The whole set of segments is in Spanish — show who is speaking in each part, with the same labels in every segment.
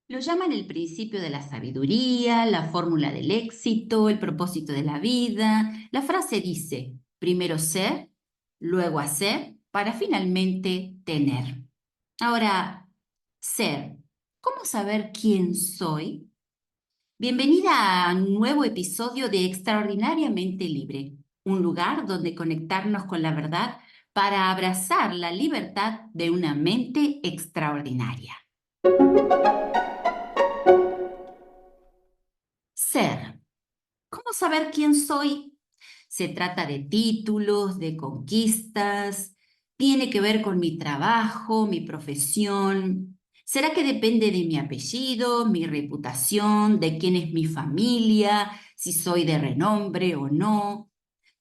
Speaker 1: Lo llaman el principio de la sabiduría, la fórmula del éxito, el propósito de la vida. La frase dice, primero ser, luego hacer, para finalmente tener. Ahora, ser. ¿Cómo saber quién soy? Bienvenida a un nuevo episodio de Extraordinariamente Libre, un lugar donde conectarnos con la verdad para abrazar la libertad de una mente extraordinaria. Ser. ¿Cómo saber quién soy? Se trata de títulos, de conquistas, tiene que ver con mi trabajo, mi profesión. ¿Será que depende de mi apellido, mi reputación, de quién es mi familia, si soy de renombre o no?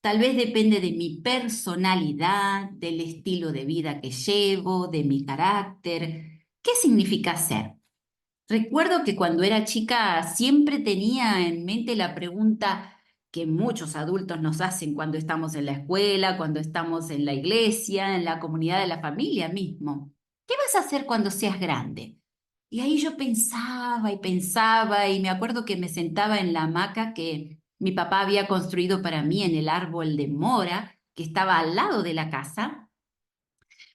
Speaker 1: Tal vez depende de mi personalidad, del estilo de vida que llevo, de mi carácter. ¿Qué significa ser? Recuerdo que cuando era chica siempre tenía en mente la pregunta que muchos adultos nos hacen cuando estamos en la escuela, cuando estamos en la iglesia, en la comunidad de la familia mismo. ¿Qué vas a hacer cuando seas grande? Y ahí yo pensaba y me acuerdo que me sentaba en la hamaca que mi papá había construido para mí en el árbol de mora que estaba al lado de la casa.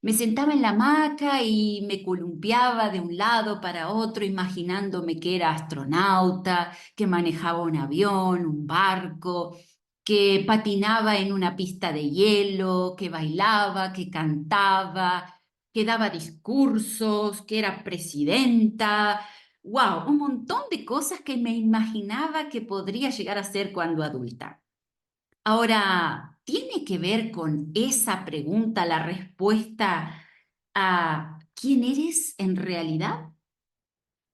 Speaker 1: Me sentaba en la hamaca y me columpiaba de un lado para otro, imaginándome que era astronauta, que manejaba un avión, un barco, que patinaba en una pista de hielo, que bailaba, que cantaba, que daba discursos, que era presidenta. ¡Wow! Un montón de cosas que me imaginaba que podría llegar a ser cuando adulta. Ahora, ¿tiene que ver con esa pregunta la respuesta a quién eres en realidad?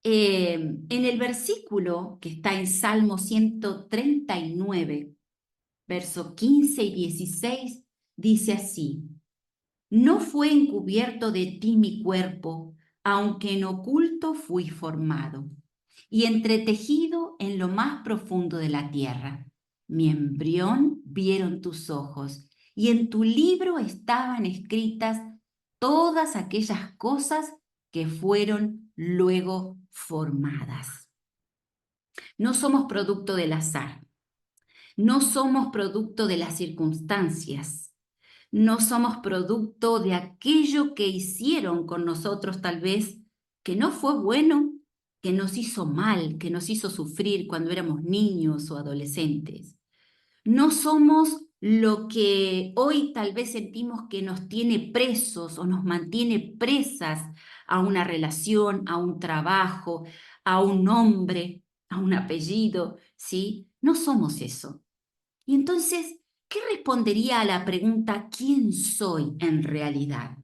Speaker 1: En el versículo que está en Salmo 139, verso 15 y 16, dice así, no fue encubierto de ti mi cuerpo, aunque en oculto fui formado y entretejido en lo más profundo de la tierra. Mi embrión vieron tus ojos, y en tu libro estaban escritas todas aquellas cosas que fueron luego formadas. No somos producto del azar, no somos producto de las circunstancias, no somos producto de aquello que hicieron con nosotros tal vez, que no fue bueno, que nos hizo mal, que nos hizo sufrir cuando éramos niños o adolescentes. No somos lo que hoy tal vez sentimos que nos tiene presos o nos mantiene presas a una relación, a un trabajo, a un nombre, a un apellido, ¿sí? No somos eso. Y entonces, ¿qué respondería a la pregunta ¿quién soy en realidad?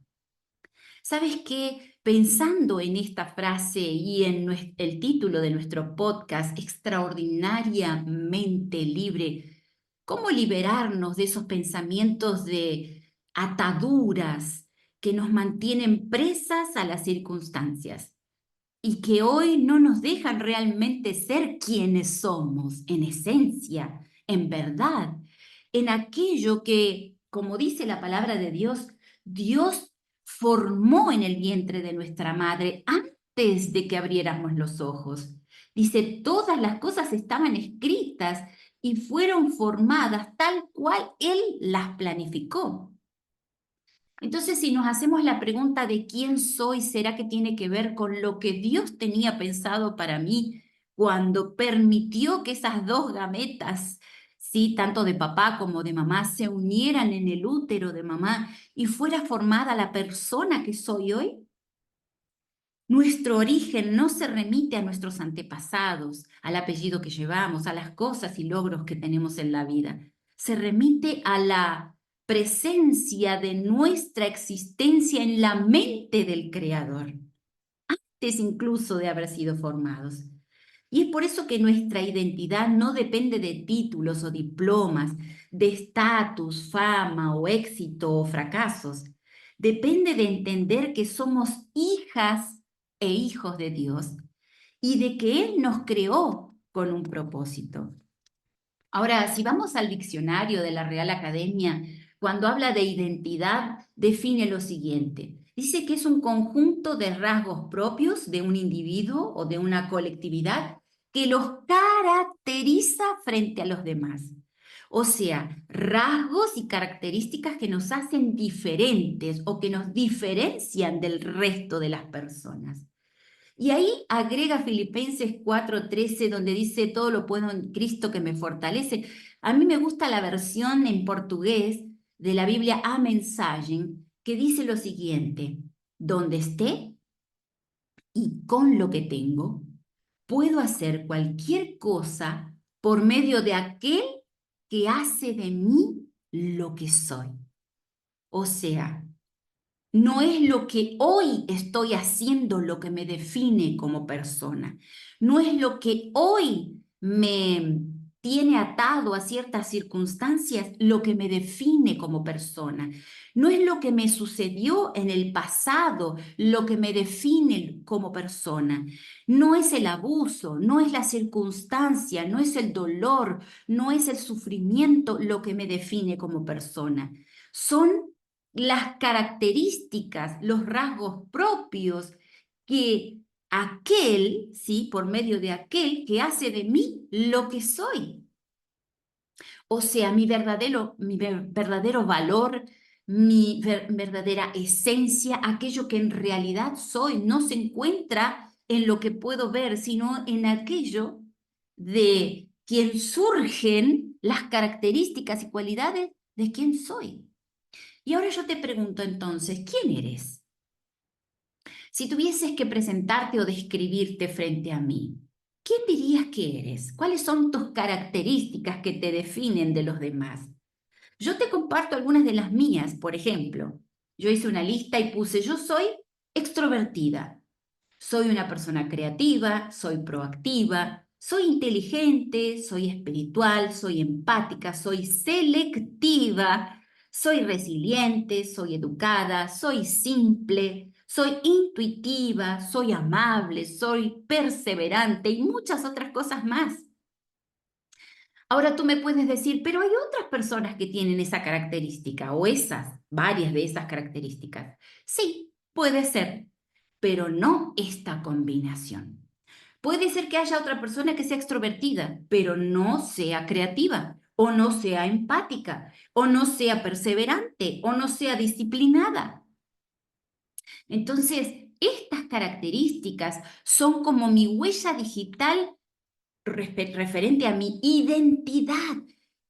Speaker 1: ¿Sabes qué? Pensando en esta frase y en el título de nuestro podcast, Extraordinariamente Libre, ¿cómo liberarnos de esos pensamientos de ataduras que nos mantienen presas a las circunstancias y que hoy no nos dejan realmente ser quienes somos, en esencia, en verdad, en aquello que, como dice la palabra de Dios, Dios formó en el vientre de nuestra madre antes de que abriéramos los ojos? Dice, todas las cosas estaban escritas y fueron formadas tal cual Él las planificó. Entonces, si nos hacemos la pregunta de quién soy, ¿será que tiene que ver con lo que Dios tenía pensado para mí cuando permitió que esas dos gametas, sí, tanto de papá como de mamá, se unieran en el útero de mamá y fuera formada la persona que soy hoy? Nuestro origen no se remite a nuestros antepasados, al apellido que llevamos, a las cosas y logros que tenemos en la vida. Se remite a la presencia de nuestra existencia en la mente del Creador, antes incluso de haber sido formados. Y es por eso que nuestra identidad no depende de títulos o diplomas, de estatus, fama o éxito o fracasos. Depende de entender que somos hijas e hijos de Dios y de que Él nos creó con un propósito. Ahora, si vamos al diccionario de la Real Academia, cuando habla de identidad, define lo siguiente. Dice que es un conjunto de rasgos propios de un individuo o de una colectividad que los caracteriza frente a los demás. O sea, rasgos y características que nos hacen diferentes o que nos diferencian del resto de las personas. Y ahí agrega Filipenses 4:13, donde dice, todo lo puedo en Cristo que me fortalece. A mí me gusta la versión en portugués de la Biblia A Mensagem, que dice lo siguiente: donde esté y con lo que tengo, puedo hacer cualquier cosa por medio de aquel que hace de mí lo que soy. O sea, no es lo que hoy estoy haciendo lo que me define como persona. No es lo que hoy me tiene atado a ciertas circunstancias lo que me define como persona. No es lo que me sucedió en el pasado lo que me define como persona. No es el abuso, no es la circunstancia, no es el dolor, no es el sufrimiento lo que me define como persona. Son las características, los rasgos propios que aquel, ¿sí? Por medio de aquel que hace de mí lo que soy. O sea, mi verdadero valor, verdadera esencia, aquello que en realidad soy, no se encuentra en lo que puedo ver, sino en aquello de quien surgen las características y cualidades de quien soy. Y ahora yo te pregunto entonces, ¿quién eres? Si tuvieses que presentarte o describirte frente a mí, ¿quién dirías que eres? ¿Cuáles son tus características que te definen de los demás? Yo te comparto algunas de las mías, por ejemplo. Yo hice una lista y puse, yo soy extrovertida. Soy una persona creativa, soy proactiva, soy inteligente, soy espiritual, soy empática, soy selectiva, soy resiliente, soy educada, soy simple, soy intuitiva, soy amable, soy perseverante y muchas otras cosas más. Ahora tú me puedes decir, pero hay otras personas que tienen esa característica o varias de esas características. Sí, puede ser, pero no esta combinación. Puede ser que haya otra persona que sea extrovertida, pero no sea creativa, o no sea empática, o no sea perseverante, o no sea disciplinada. Entonces, estas características son como mi huella digital referente a mi identidad.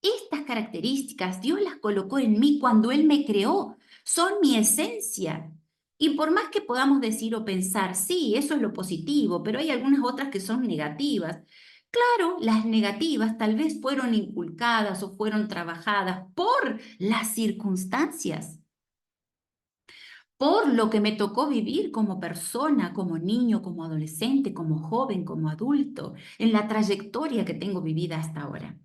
Speaker 1: Estas características Dios las colocó en mí cuando Él me creó, son mi esencia. Y por más que podamos decir o pensar, sí, eso es lo positivo, pero hay algunas otras que son negativas. Claro, las negativas tal vez fueron inculcadas o fueron trabajadas por las circunstancias, por lo que me tocó vivir como persona, como niño, como adolescente, como joven, como adulto, en la trayectoria que tengo vivida hasta ahora.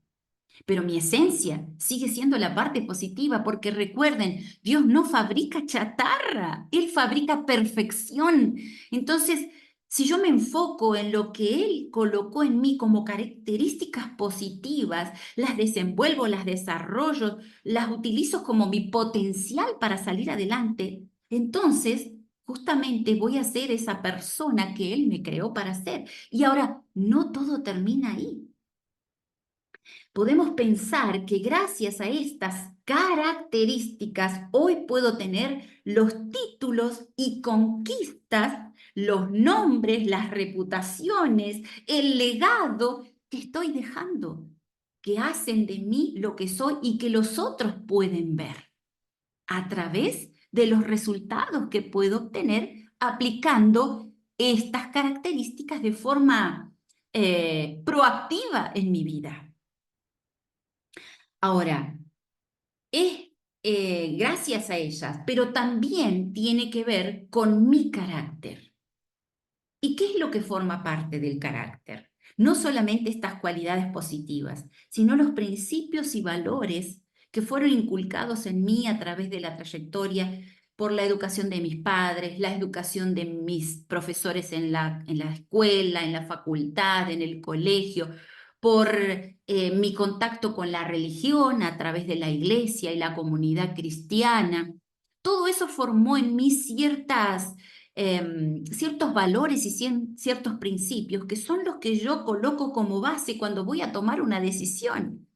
Speaker 1: Pero mi esencia sigue siendo la parte positiva, porque recuerden, Dios no fabrica chatarra, Él fabrica perfección. Entonces, si yo me enfoco en lo que Él colocó en mí como características positivas, las desenvuelvo, las desarrollo, las utilizo como mi potencial para salir adelante, entonces justamente voy a ser esa persona que Él me creó para ser. Y ahora, no todo termina ahí. Podemos pensar que gracias a estas características hoy puedo tener los títulos y conquistas, los nombres, las reputaciones, el legado que estoy dejando, que hacen de mí lo que soy y que los otros pueden ver a través de los resultados que puedo obtener aplicando estas características de forma proactiva en mi vida. Ahora, es gracias a ellas, pero también tiene que ver con mi carácter. ¿Y qué es lo que forma parte del carácter? No solamente estas cualidades positivas, sino los principios y valores que fueron inculcados en mí a través de la trayectoria por la educación de mis padres, la educación de mis profesores en la escuela, en la facultad, en el colegio, por mi contacto con la religión a través de la iglesia y la comunidad cristiana. todo eso formó en mí ciertos valores y ciertos principios que son los que yo coloco como base cuando voy a tomar una decisión.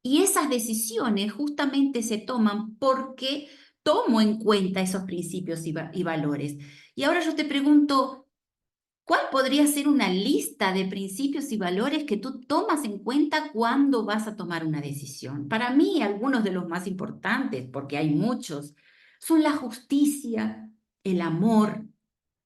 Speaker 1: Y esas decisiones justamente se toman porque tomo en cuenta esos principios y valores. Y ahora yo te pregunto, ¿cuál podría ser una lista de principios y valores que tú tomas en cuenta cuando vas a tomar una decisión? Para mí, algunos de los más importantes, porque hay muchos, son la justicia, el amor,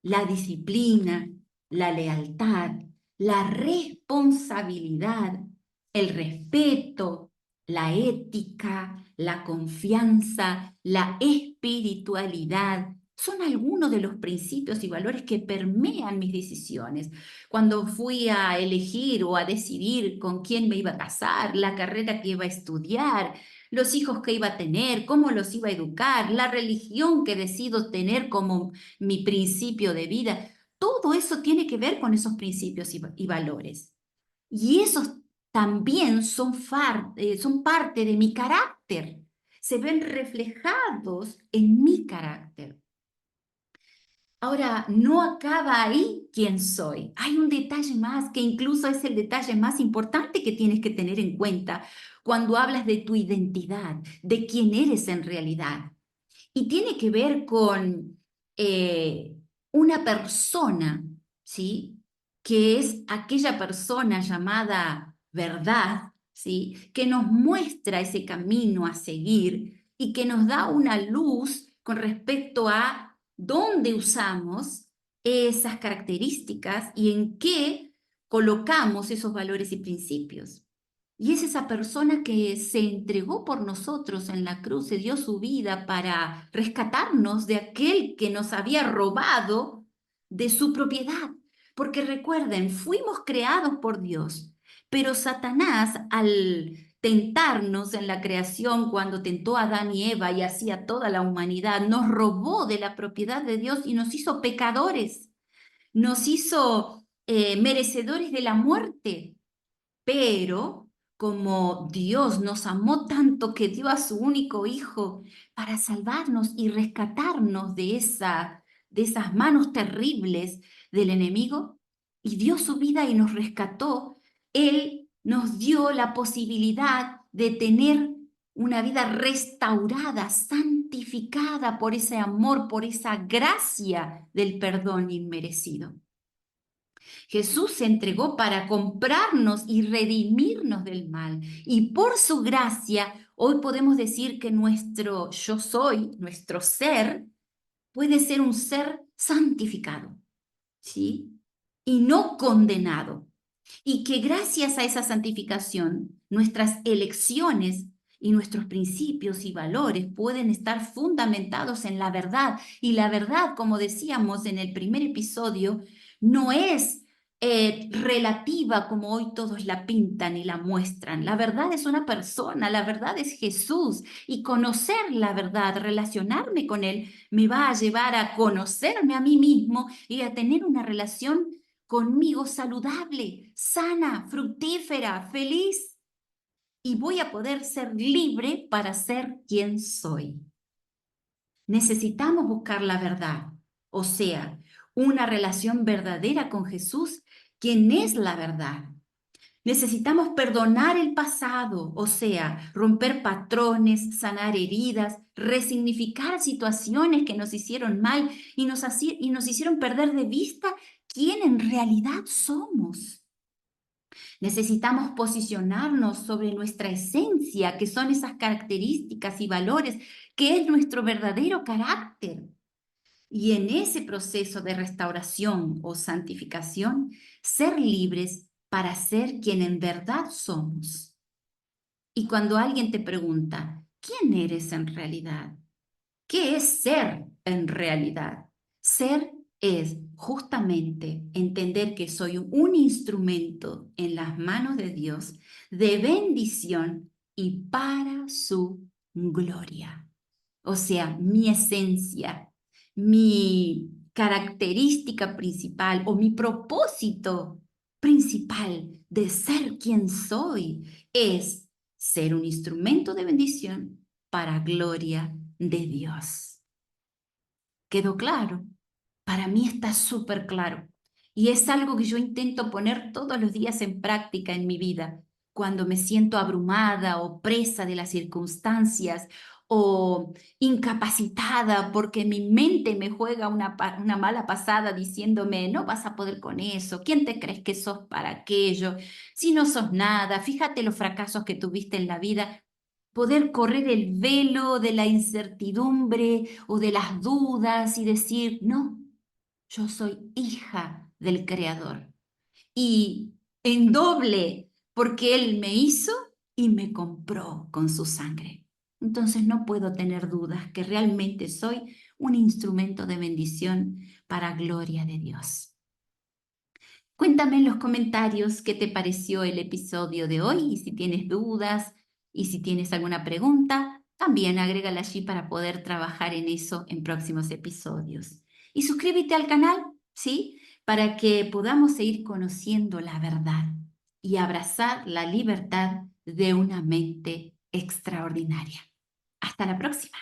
Speaker 1: la disciplina, la lealtad, la responsabilidad, el respeto, la ética, la confianza, la espiritualidad. Son algunos de los principios y valores que permean mis decisiones. Cuando fui a elegir o a decidir con quién me iba a casar, la carrera que iba a estudiar, los hijos que iba a tener, cómo los iba a educar, la religión que decido tener como mi principio de vida, todo eso tiene que ver con esos principios y valores. Y esos también son parte de mi carácter, se ven reflejados en mi carácter. Ahora, no acaba ahí quién soy. Hay un detalle más que incluso es el detalle más importante que tienes que tener en cuenta cuando hablas de tu identidad, de quién eres en realidad. Y tiene que ver con eh, una persona, ¿sí? Que es aquella persona llamada verdad, ¿sí? Que nos muestra ese camino a seguir y que nos da una luz con respecto a dónde usamos esas características y en qué colocamos esos valores y principios. Y es esa persona que se entregó por nosotros en la cruz, se dio su vida para rescatarnos de aquel que nos había robado de su propiedad. Porque recuerden, fuimos creados por Dios, pero Satanás al tentarnos en la creación cuando tentó a Adán y Eva y así a toda la humanidad, nos robó de la propiedad de Dios y nos hizo pecadores, nos hizo merecedores de la muerte. Pero como Dios nos amó tanto que dio a su único hijo para salvarnos y rescatarnos de esas manos terribles del enemigo, y dio su vida y nos rescató, Él nos dio la posibilidad de tener una vida restaurada, santificada por ese amor, por esa gracia del perdón inmerecido. Jesús se entregó para comprarnos y redimirnos del mal. Y por su gracia, hoy podemos decir que nuestro yo soy, nuestro ser, puede ser un ser santificado, ¿sí? Y no condenado. Y que gracias a esa santificación, nuestras elecciones y nuestros principios y valores pueden estar fundamentados en la verdad. Y la verdad, como decíamos en el primer episodio, no es relativa como hoy todos la pintan y la muestran. La verdad es una persona, la verdad es Jesús. Y conocer la verdad, relacionarme con Él, me va a llevar a conocerme a mí mismo y a tener una relación conmigo saludable, sana, fructífera, feliz, y voy a poder ser libre para ser quien soy. Necesitamos buscar la verdad, o sea, una relación verdadera con Jesús, quien es la verdad. Necesitamos perdonar el pasado, o sea, romper patrones, sanar heridas, resignificar situaciones que nos hicieron mal y nos hicieron perder de vista quién en realidad somos. Necesitamos posicionarnos sobre nuestra esencia, que son esas características y valores, que es nuestro verdadero carácter. Y en ese proceso de restauración o santificación, ser libres para ser quien en verdad somos. Y cuando alguien te pregunta, ¿quién eres en realidad? ¿Qué es ser en realidad? Ser es justamente entender que soy un instrumento en las manos de Dios de bendición y para su gloria. O sea, mi esencia, mi característica principal o mi propósito principal de ser quien soy es ser un instrumento de bendición para gloria de Dios. ¿Quedó claro? Para mí está súper claro. Y es algo que yo intento poner todos los días en práctica en mi vida, cuando me siento abrumada o presa de las circunstancias o incapacitada porque mi mente me juega una mala pasada diciéndome, no vas a poder con eso, ¿quién te crees que sos para aquello? Si no sos nada, fíjate los fracasos que tuviste en la vida. Poder correr el velo de la incertidumbre o de las dudas y decir, no, yo soy hija del Creador. Y en doble, porque Él me hizo y me compró con su sangre. Entonces no puedo tener dudas que realmente soy un instrumento de bendición para gloria de Dios. Cuéntame en los comentarios qué te pareció el episodio de hoy y si tienes dudas y si tienes alguna pregunta, también agrégala allí para poder trabajar en eso en próximos episodios. Y suscríbete al canal, ¿sí? Para que podamos seguir conociendo la verdad y abrazar la libertad de una mente extraordinaria. Hasta la próxima.